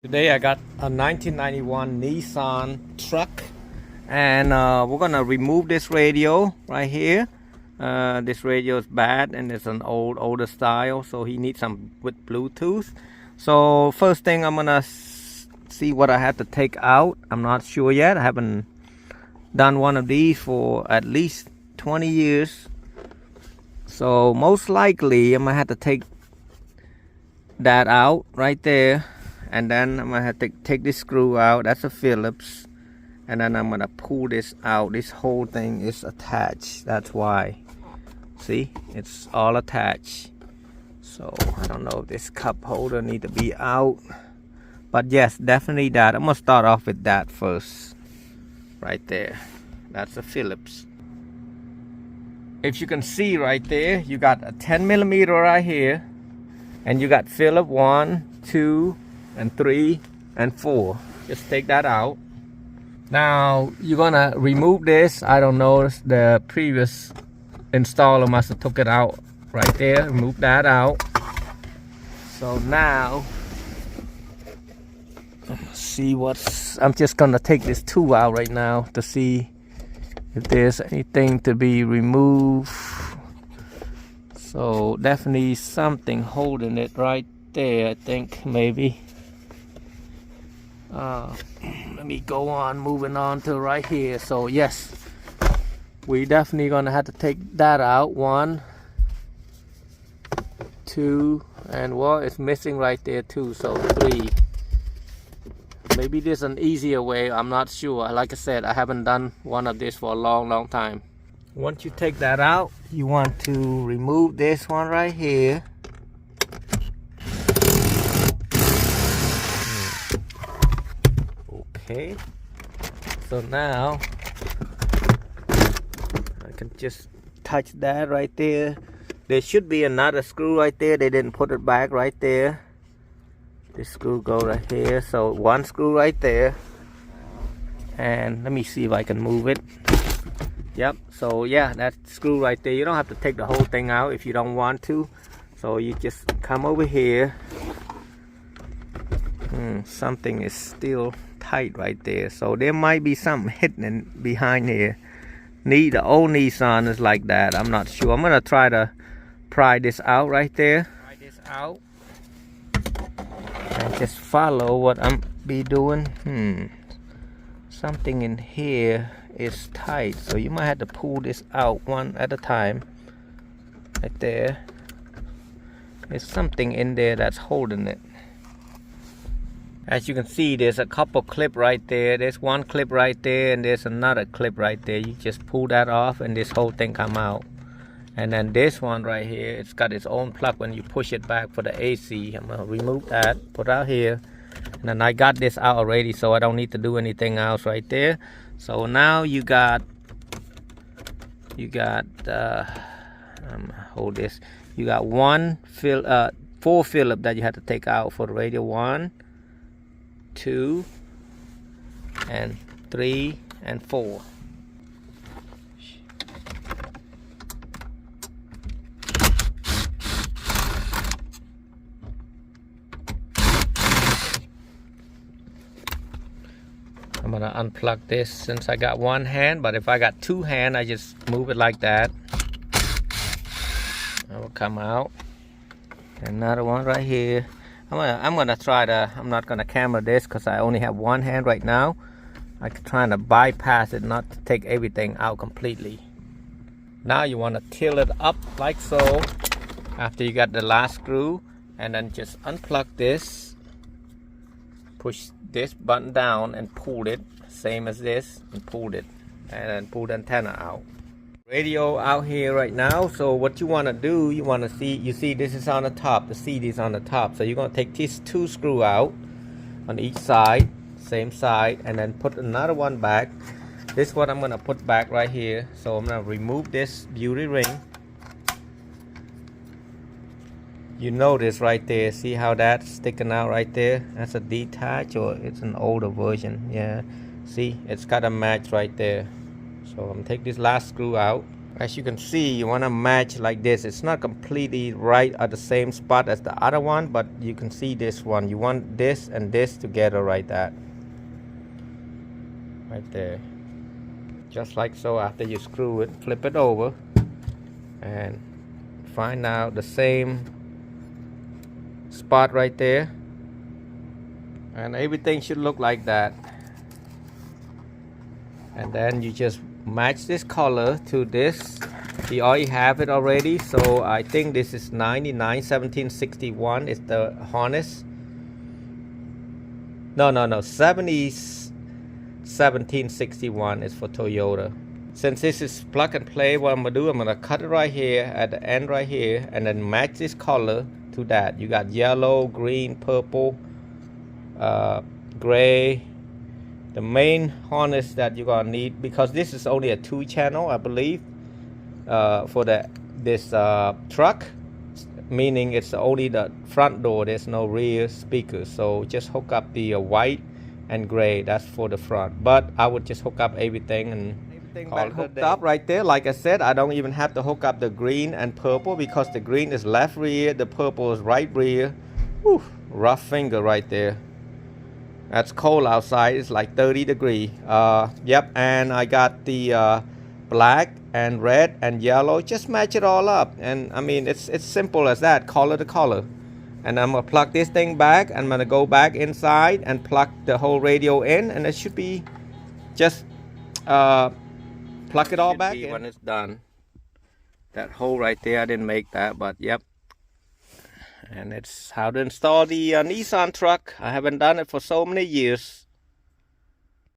Today I got a 1991 Nissan truck, and we're gonna remove this radio right here. This radio is bad and it's an older style, so he needs some with Bluetooth. So first thing, I'm gonna see what I have to take out. I'm not sure yet. I haven't done one of these for at least 20 years, so most likely I'm gonna have to take that out right there. And then I'm gonna have to take this screw out. That's a Phillips. And then I'm gonna pull this out. This whole thing is attached. That's why. See, it's all attached. So I don't know if this cup holder need to be out, but yes, definitely that. I'm gonna start off with that first. Right there. That's a Phillips. If you can see right there, you got a 10mm right here, and you got Phillips 1, 2, and 3 and 4. Just take that out. Now you're gonna remove this. I don't know, the previous installer must have took it out right there. Remove that out. So now let's see what's, I'm just gonna take this tool out right now to see if there's anything to be removed. So definitely something holding it right there, I think, maybe. Let me go on, moving on to right here. So yes, we definitely gonna have to take that out. 1, 2, and well, it's missing right there too, so 3. Maybe there's an easier way, I'm not sure. Like I said, I haven't done one of this for a long time. Once you take that out, you want to remove this one right here. Okay, so now I can just touch that right there. There should be another screw right there. They didn't put it back right there. This screw go right here. So one screw right there. And let me see if I can move it. Yep, so yeah, that screw right there. You don't have to take the whole thing out if you don't want to. So you just come over here. Something is still tight right there, so there might be something hidden behind here. The old Nissan is like that. I'm not sure. I'm gonna try to pry this out right there. Pry this out and just follow what I'm be doing. Something in here is tight, so you might have to pull this out one at a time. Right there. There's something in there that's holding it. As you can see, there's a couple clip right there. There's one clip right there, and there's another clip right there. You just pull that off and this whole thing come out. And then this one right here, it's got its own plug when you push it back for the AC. I'm gonna remove that, put it out here. And then I got this out already, so I don't need to do anything else right there. So now you got hold this. You got 4 Phillips that you have to take out for the radio. 1, 2, and 3, and 4. I'm gonna unplug this since I got one hand, but if I got 2 hands, I just move it like that. It will come out. Another one right here. I'm gonna try to, I'm not gonna camera this because I only have one hand right now. I'm trying to bypass it, not to take everything out completely. Now you want to tilt it up like so after you got the last screw, and then just unplug this, push this button down and pull it, same as this, and pull it, and then pull the antenna out. Radio out here right now. So what you want to do, you want to see, you see this is on the top, the CD is on the top, so you're going to take these 2 screws out on each side, same side, and then put another one back. This is what I'm going to put back right here. So I'm going to remove this beauty ring. You notice right there, see how that's sticking out right there? That's a detach, or it's an older version. Yeah, see, it's got a match right there. So I'm gonna take this last screw out. As you can see, you want to match like this. It's not completely right at the same spot as the other one, but you can see this one. You want this and this together right there. Right there. Just like so. After you screw it, flip it over and find out the same spot right there. And everything should look like that. And then you just match this color to this. You already have it already, so I think this is 991761 is the harness. No, 1761 is for Toyota. Since this is plug and play, what I'm gonna do, I'm gonna cut it right here at the end right here, and then match this color to that. You got yellow, green, purple, gray. The main harness that you're gonna need, because this is only a 2-channel, I believe, for this truck, meaning it's only the front door. There's no rear speakers, so just hook up the white and gray. That's for the front. But I would just hook up everything and call it hooked up right there. Like I said, I don't even have to hook up the green and purple because the green is left rear, the purple is right rear. Whew, rough finger right there. That's cold outside. It's like 30 degrees. Yep, and I got the black and red and yellow. Just match it all up. And I mean, it's simple as that. Color to color. And I'm gonna plug this thing back. I'm gonna go back inside and plug the whole radio in, and it should be just plug it all back in when it's done. That hole right there, I didn't make that, but yep. And it's how to install the Nissan truck. I haven't done it for so many years.